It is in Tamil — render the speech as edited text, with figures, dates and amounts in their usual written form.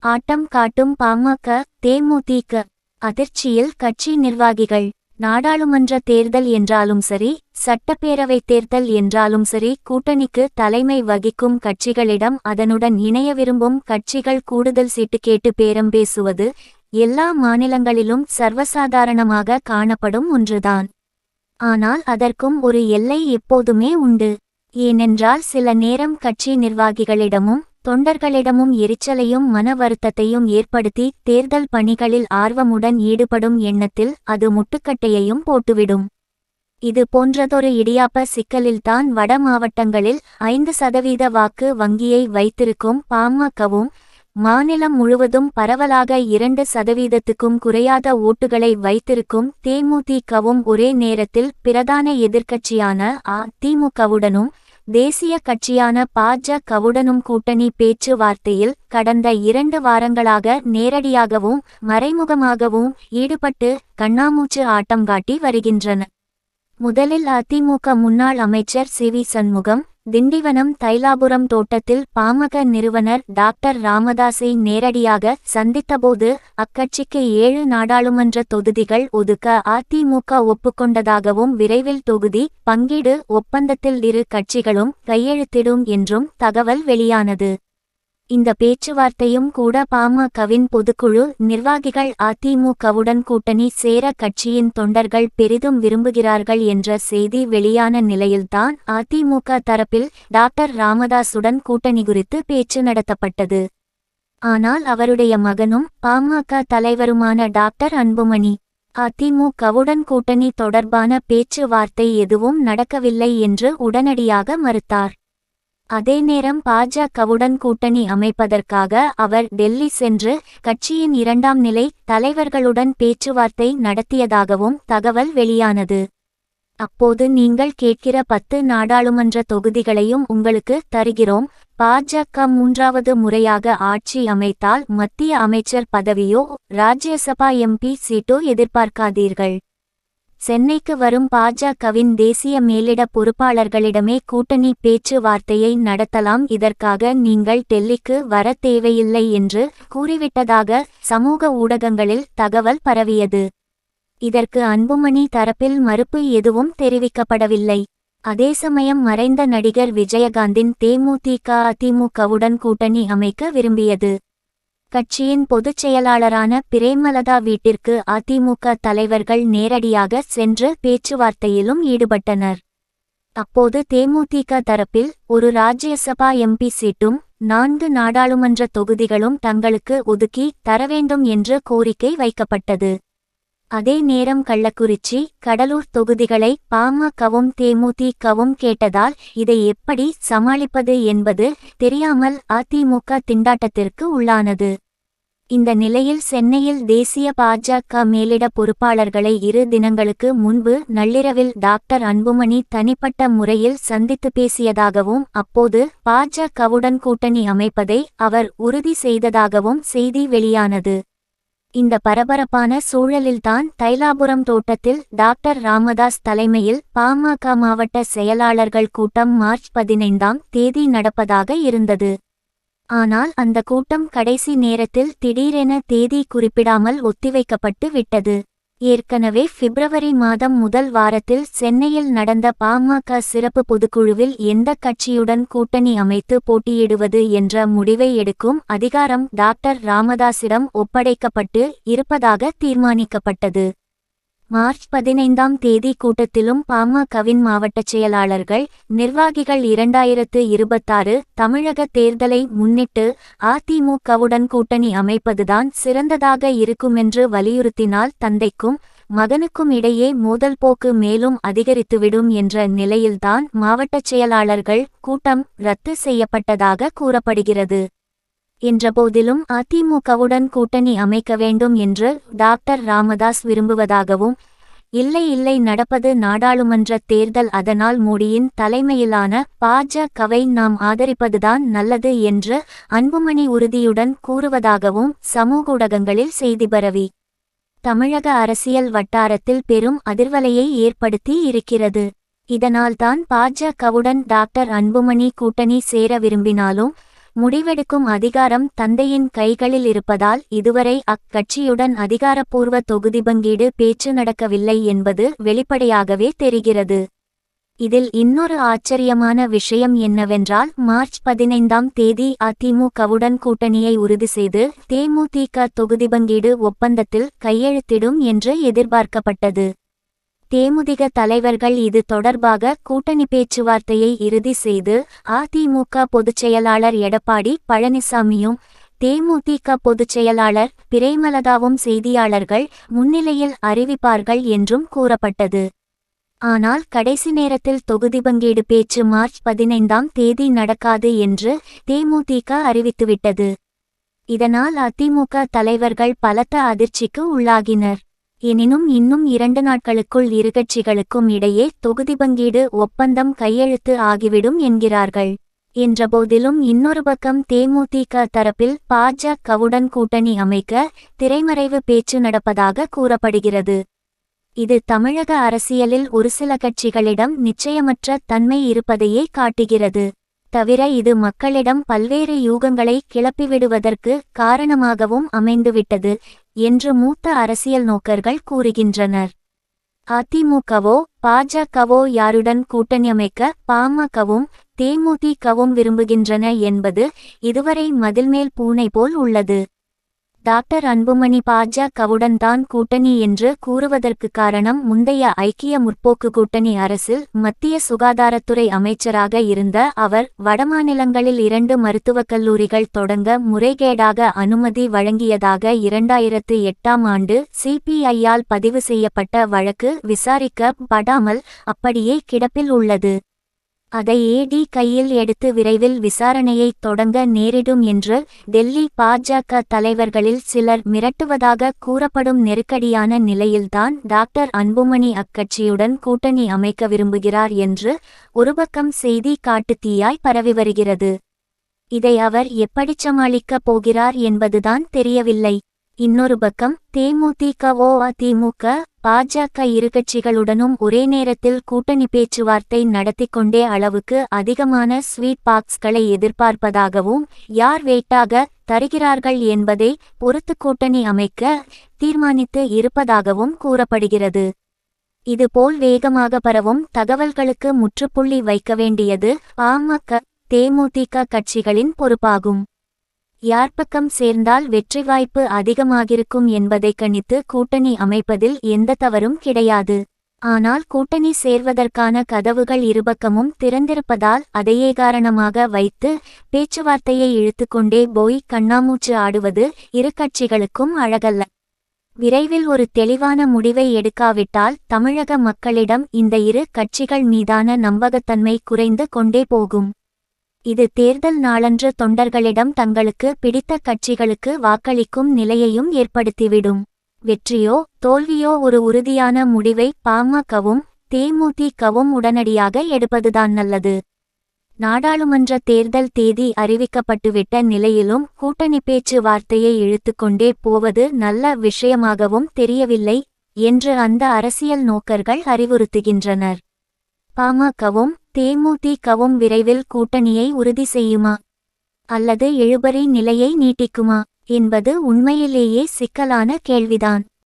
ஆட்டம் காட்டும் பாமக, தேமுதிக. அதிர்ச்சியில் கட்சி நிர்வாகிகள். நாடாளுமன்ற தேர்தல் என்றாலும் சரி, சட்டப்பேரவை தேர்தல் என்றாலும் சரி, கூட்டணிக்கு தலைமை வகிக்கும் கட்சிகளிடம் அதனுடன் இணைய விரும்பும் கட்சிகள் கூடுதல் சீட்டு கேட்டு பேரம் பேசுவது எல்லா மாநிலங்களிலும் சர்வசாதாரணமாக காணப்படும் ஒன்றுதான். ஆனால் அதற்கும் ஒரு எல்லை எப்போதுமே உண்டு. ஏனென்றால் சில நேரம் கட்சி நிர்வாகிகளிடமும் தொண்டர்களிடமும் எரிச்சலையும் மன வருத்தத்தையும் ஏற்படுத்தி தேர்தல் பணிகளில் ஆர்வமுடன் ஈடுபடும் எண்ணத்தில் அது முட்டுக்கட்டையையும் போட்டுவிடும். இது போன்றதொரு இடியாப்ப சிக்கலில்தான் வட மாவட்டங்களில் 5% வாக்கு வங்கியை வைத்திருக்கும் பாமகவும், மாநிலம் முழுவதும் பரவலாக 2%க்கும் குறையாத ஓட்டுகளை வைத்திருக்கும் தேமுதிகவும் ஒரே நேரத்தில் பிரதான எதிர்க்கட்சியான அதிமுகவுடனும் தேசிய கட்சியான பாஜகவுடனும் கூட்டணி பேச்சுவார்த்தையில் கடந்த 2 வாரங்களாக நேரடியாகவும் மறைமுகமாகவும் ஈடுபட்டு கண்ணாமூச்சு ஆட்டம் காட்டி வருகின்றன. முதலில் அதிமுக முன்னாள் அமைச்சர் சி.வி. சண்முகம் திண்டிவனம் தைலாபுரம் தோட்டத்தில் பாமக நிறுவனர் டாக்டர் ராமதாஸை நேரடியாக சந்தித்தபோது அக்கட்சிக்கு 7 நாடாளுமன்ற தொகுதிகள் ஒதுக்க அதிமுக ஒப்புக்கொண்டதாகவும் விரைவில் தொகுதி பங்கீடு ஒப்பந்தத்தில் இரு கட்சிகளும் கையெழுத்திடும் என்றும் தகவல் வெளியானது. இந்த பேச்சுவார்த்தையும் கூட பாமகவின் பொதுக்குழு நிர்வாகிகள் அதிமுகவுடன் கூட்டணி சேர கட்சியின் தொண்டர்கள் பெரிதும் விரும்புகிறார்கள் என்ற செய்தி வெளியான நிலையில்தான் அதிமுக தரப்பில் டாக்டர் ராமதாசுடன் கூட்டணி குறித்து பேச்சு நடத்தப்பட்டது. ஆனால் அவருடைய மகனும் பாமக தலைவருமான டாக்டர் அன்புமணி அதிமுகவுடன் கூட்டணி தொடர்பான பேச்சுவார்த்தை எதுவும் நடக்கவில்லை என்று உடனடியாக மறுத்தார். அதே நேரம் பாஜகவுடன் கூட்டணி அமைப்பதற்காக அவர் டெல்லி சென்று கட்சியின் 2ஆம் நிலை தலைவர்களுடன் பேச்சுவார்த்தை நடத்தியதாகவும் தகவல் வெளியானது. அப்போது நீங்கள் கேட்கிற 10 நாடாளுமன்ற தொகுதிகளையும் உங்களுக்கு தருகிறோம், பாஜக 3வது முறையாக ஆட்சி அமைத்தால் மத்திய அமைச்சர் பதவியோ ராஜ்யசபா எம்பி சீட்டோ எதிர்பார்க்காதீர்கள். சென்னைக்கு வரும் பாஜகவின் தேசிய மேலிட பொறுப்பாளர்களிடமே கூட்டணி பேச்சுவார்த்தையை நடத்தலாம், இதற்காக நீங்கள் டெல்லிக்கு வர தேவையில்லை என்று கூறிவிட்டதாக சமூக ஊடகங்களில் தகவல் பரவியது. இதற்கு அன்புமணி தரப்பில் மறுப்பு எதுவும் தெரிவிக்கப்படவில்லை. அதே சமயம் மறைந்த நடிகர் விஜயகாந்தின் தேமுதிக அதிமுகவுடன் கூட்டணி அமைக்க விரும்பியது. கட்சியின் பொதுச் செயலாளரான பிரேமலதா வீட்டிற்கு அதிமுக தலைவர்கள் நேரடியாக சென்று பேச்சுவார்த்தையிலும் ஈடுபட்டனர். அப்போது தேமுதிக தரப்பில் ஒரு ராஜ்யசபா எம்பி சீட்டும் 4 நாடாளுமன்ற தொகுதிகளும் தங்களுக்கு ஒதுக்கி தரவேண்டும் என்று கோரிக்கை வைக்கப்பட்டது. அதே நேரம் கள்ளக்குறிச்சி, கடலூர் தொகுதிகளை பாமகவும் தேமுதிகவும் கேட்டதால் இதை எப்படி சமாளிப்பது என்பது தெரியாமல் அதிமுக திண்டாட்டத்திற்கு உள்ளானது. இந்த நிலையில் சென்னையில் தேசிய பாஜக மேலிட பொறுப்பாளர்களை 2 தினங்களுக்கு முன்பு நள்ளிரவில் டாக்டர் அன்புமணி தனிப்பட்ட முறையில் சந்தித்து பேசியதாகவும் அப்போது பாஜகவுடன் கூட்டணி அமைப்பதை அவர் உறுதி செய்ததாகவும் செய்தி வெளியானது. இந்த பரபரப்பான சூழலில்தான் தைலாபுரம் தோட்டத்தில் டாக்டர் ராமதாஸ் தலைமையில் பாமக மாவட்ட செயலாளர்கள் கூட்டம் மார்ச் 15ஆம் தேதி நடப்பதாக இருந்தது. ஆனால் அந்த கூட்டம் கடைசி நேரத்தில் திடீரென தேதி குறிப்பிடாமல் ஒத்திவைக்கப்பட்டு விட்டது. ஏற்கனவே பிப்ரவரி மாதம் முதல் வாரத்தில் சென்னையில் நடந்த பாமக சிறப்பு பொதுக்குழுவில் எந்த கட்சியுடன் கூட்டணி அமைத்து போட்டியிடுவது என்ற முடிவை எடுக்கும் அதிகாரம் டாக்டர் ராமதாஸிடம் ஒப்படைக்கப்பட்டு இருப்பதாக தீர்மானிக்கப்பட்டது. மார்ச் 15ஆம் தேதி கூட்டத்திலும் பாமகவின் மாவட்ட செயலாளர்கள் நிர்வாகிகள் 2026 தமிழக தேர்தலை முன்னிட்டு அதிமுகவுடன் கூட்டணி அமைப்பதுதான் சிறந்ததாக இருக்குமென்று வலியுறுத்தினால் தந்தைக்கும் மகனுக்கும் இடையே மோதல் போக்கு மேலும் அதிகரித்துவிடும் என்ற நிலையில்தான் மாவட்ட செயலாளர்கள் கூட்டம் ரத்து செய்யப்பட்டதாக கூறப்படுகிறது. என்றபோதிலும் அதிமுகவுடன் கூட்டணி அமைக்க வேண்டும் என்று டாக்டர் ராமதாஸ் விரும்புவதாகவும், இல்லை நடப்பது நாடாளுமன்ற தேர்தல், அதனால் மோடியின் தலைமையிலான பாஜகவை நாம் ஆதரிப்பதுதான் நல்லது என்று அன்புமணி உறுதியுடன் கூறுவதாகவும் சமூக ஊடகங்களில் செய்தி பரவி தமிழக அரசியல் வட்டாரத்தில் பெரும் அதிர்வலையை ஏற்படுத்தி இருக்கிறது. இதனால்தான் பாஜகவுடன் டாக்டர் அன்புமணி கூட்டணி சேர விரும்பினாலும் முடிவெடுக்கும் அதிகாரம் தந்தையின் கைகளில் இருப்பதால் இதுவரை அக்கட்சியுடன் அதிகாரப்பூர்வ தொகுதி பங்கீடு பேச்சு நடக்கவில்லை என்பது வெளிப்படையாகவே தெரிகிறது. இதில் இன்னொரு ஆச்சரியமான விஷயம் என்னவென்றால், மார்ச் 15ஆம் தேதி அதிமுகவுடன் கூட்டணியை உறுதி செய்து தேமுதிக தொகுதி பங்கீடு ஒப்பந்தத்தில் கையெழுத்திடும் என்று எதிர்பார்க்கப்பட்டது. தேமுதிக தலைவர்கள் இது தொடர்பாக கூட்டணி பேச்சுவார்த்தையை இறுதி செய்து அதிமுக பொதுச் செயலாளர் எடப்பாடி பழனிசாமியும் தேமுதிக பொதுச் செயலாளர் பிரேமலதாவும் செய்தியாளர்கள் முன்னிலையில் அறிவிப்பார்கள் என்றும் கூறப்பட்டது. ஆனால் கடைசி நேரத்தில் தொகுதி பங்கீடு பேச்சு மார்ச் 15ஆம் தேதி நடக்காது என்று தேமுதிக அறிவித்துவிட்டது. இதனால் அதிமுக தலைவர்கள் பலத்த அதிர்ச்சிக்கு உள்ளாகினர். எனினும் இன்னும் 2 நாட்களுக்குள் இரு கட்சிகளுக்கும் இடையே தொகுதி பங்கீடு ஒப்பந்தம் கையெழுத்து ஆகிவிடும் என்கிறார்கள். என்றபோதிலும் இன்னொரு பக்கம் தேமுதிக தரப்பில் பாஜகவுடன் கூட்டணி அமைக்க திரைமறைவு பேச்சு நடப்பதாக கூறப்படுகிறது. இது தமிழக அரசியலில் ஒரு சில கட்சிகளிடம் நிச்சயமற்ற தன்மை இருப்பதையே காட்டுகிறது. தவிர இது மக்களிடம் பல்வேறு யூகங்களை கிளப்பிவிடுவதற்கு காரணமாகவும் அமைந்துவிட்டது என்று மூத்த அரசியல் நோக்கர்கள் கூறுகின்றனர். அதிமுகவோ பாஜகவோ யாருடன் கூட்டணி அமைக்க பாமகவும் தேமுதிகவும் விரும்புகின்றன என்பது இதுவரை மதில்மேல் பூனை போல் உள்ளது. டாக்டர் அன்புமணி பாஜகவுடன் தான் கூட்டணி என்று கூறுவதற்கு காரணம், முந்தைய ஐக்கிய முற்போக்கு கூட்டணி அரசில் மத்திய சுகாதாரத்துறை அமைச்சராக இருந்த அவர் வடமாநிலங்களில் 2 மருத்துவக் கல்லூரிகள் தொடங்க முறைகேடாக அனுமதி வழங்கியதாக 2008ஆம் ஆண்டு சிபிஐயால் பதிவு செய்யப்பட்ட வழக்கு விசாரிக்கப்படாமல் அப்படியே கிடப்பில் உள்ளது. அதை ED கையில் எடுத்து விரைவில் விசாரணையை தொடங்க நேரிடும் என்று டெல்லி பாஜக தலைவர்களில் சிலர் மிரட்டுவதாக கூறப்படும் நெருக்கடியான நிலையில்தான் டாக்டர் அன்புமணி அக்கட்சியுடன் கூட்டணி அமைக்க விரும்புகிறார் என்று ஒரு பக்கம் செய்தி காட்டுத்தீயாய் பரவி வருகிறது. இதை அவர் எப்படிச் சமாளிக்கப் போகிறார் என்பதுதான் தெரியவில்லை. இன்னொரு பக்கம் தேமுதிகவோ அதிமுக பாஜக இரு கட்சிகளுடனும் ஒரே நேரத்தில் கூட்டணி பேச்சுவார்த்தை நடத்திக்கொண்டே அளவுக்கு அதிகமான ஸ்வீட் பாக்ஸ்களை எதிர்பார்ப்பதாகவும், யார் வெயிட்டாக தருகிறார்கள் என்பதை பொறுத்து கூட்டணி அமைக்க தீர்மானித்து இருப்பதாகவும் கூறப்படுகிறது. இதுபோல் வேகமாக பரவும் தகவல்களுக்கு முற்றுப்புள்ளி வைக்க வேண்டியது பாமக தேமுதிக கட்சிகளின் பொறுப்பாகும். யார் பக்கம் சேர்ந்தால் வெற்றி வாய்ப்பு அதிகமாகிருக்கும் என்பதை கணித்து கூட்டணி அமைப்பதில் எந்த தவறும் கிடையாது. ஆனால் கூட்டணி சேர்வதற்கான கதவுகள் இருபக்கமும் திறந்திருப்பதால் அதையே காரணமாக வைத்து பேச்சுவார்த்தையை இழுத்துக்கொண்டே போய் கண்ணாமூச்சு ஆடுவது இரு கட்சிகளுக்கும் அழகல்ல. விரைவில் ஒரு தெளிவான முடிவை எடுக்காவிட்டால் தமிழக மக்களிடம் இந்த இரு கட்சிகள் மீதான நம்பகத்தன்மை குறைந்து கொண்டே போகும். இது தேர்தல் நாளன்று தொண்டர்களிடம் தங்களுக்கு பிடித்த கட்சிகளுக்கு வாக்களிக்கும் நிலையையும் ஏற்படுத்திவிடும். வெற்றியோ தோல்வியோ ஒரு உறுதியான முடிவை பாமகவும் தேமுதிகவும் உடனடியாக எடுப்பதுதான் நல்லது. நாடாளுமன்ற தேர்தல் தேதி அறிவிக்கப்பட்டுவிட்ட நிலையிலும் கூட்டணி பேச்சு வார்த்தையை இழுத்துக்கொண்டே போவது நல்ல விஷயமாகவும் தெரியவில்லை என்று அந்த அரசியல் நோக்கர்கள் அறிவுறுத்துகின்றனர். பாமகவும் தேமுதிகவும் விரைவில் கூட்டணியை உறுதி செய்யுமா அல்லது இழுபறி நிலையை நீட்டிக்குமா என்பது உண்மையிலேயே சிக்கலான கேள்விதான்.